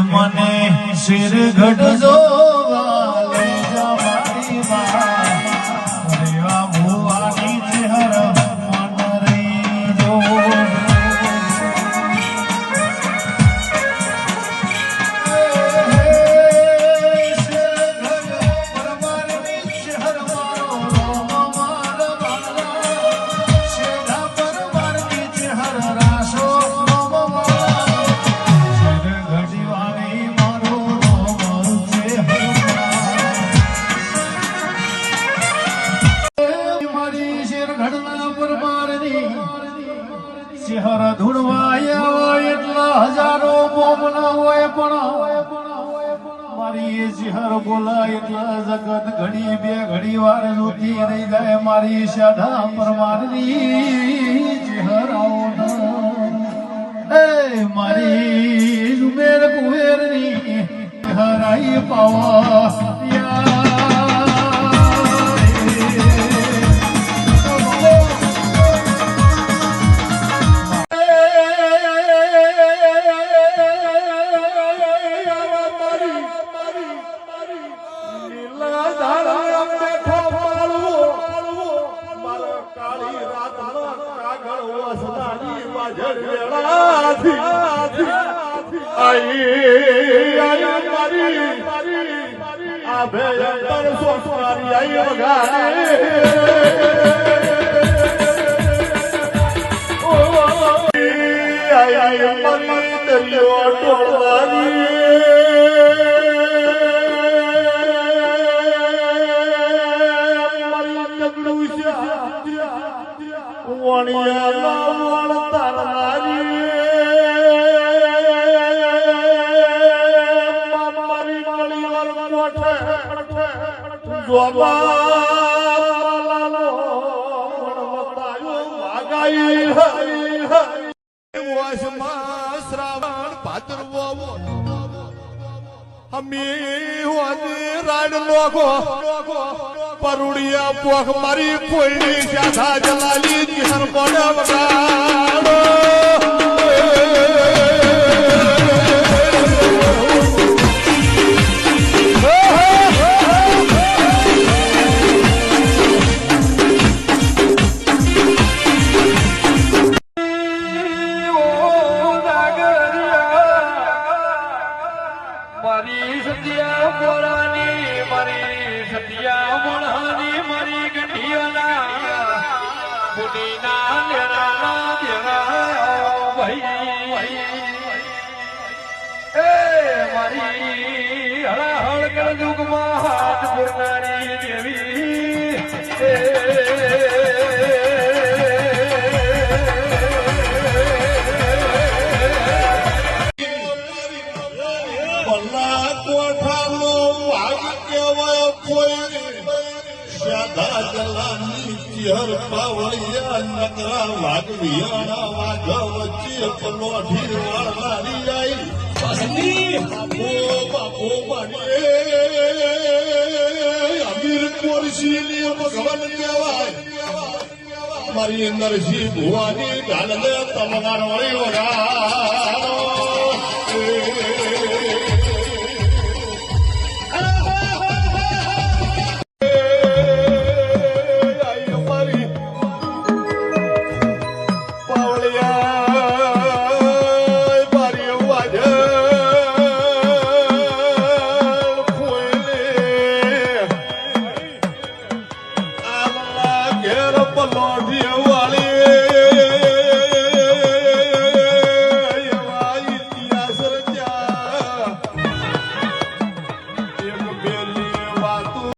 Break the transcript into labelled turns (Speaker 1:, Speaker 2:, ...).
Speaker 1: મને શિર ઘડજો લઈ જા મારી માં રેવા ભુવાની ચહેર મન રહી જો શહેર ધૂળવાયા એટલા હજારો બોમના હોય પણ મારી શહેર બોલાય એટલા જગત ઘડી બે ઘડી વાર જોતી રહી જાય મારી શાઢા પરમારની શહેર આવો એ મારી ઉમેર કુવેરની હરાઈ પાવા શ્રાવણ ભાદરવો રાડ લોગો પરુડિયા પોખ મારી કોઈની શાખા જલાલી હર મોડા વગાડો પાવળિયા નકરા વાઘવિયાણા વાઘ વચ્ચે પલોઠી વાળવાની જાય બાપો માડીએ અમીર કોરશીની ભગવાન કહેવાય મારી નરસિંહ ભુવાની ઢાલને તમગાર વળી વગાડો Lord,